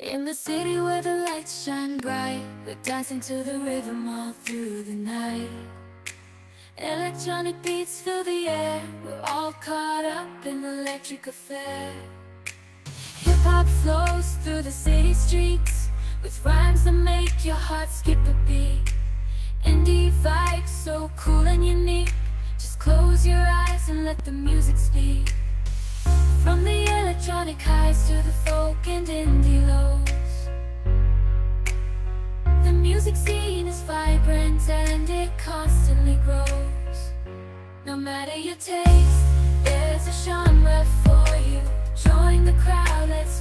In the city where the lights shine bright, we're dancing to the rhythm all through the night. Electronic beats fill the air, we're all caught up in the electric affair. Hip-hop flows through the city streets, with rhymes that make your heart skip a beat. Indie vibes so cool and unique, just close your eyes and let the music speak. From the electronic highs to the folk and indie lows, the music scene is vibrant and it constantly grows. No matter your taste, there's a genre for you. Join the crowd, let's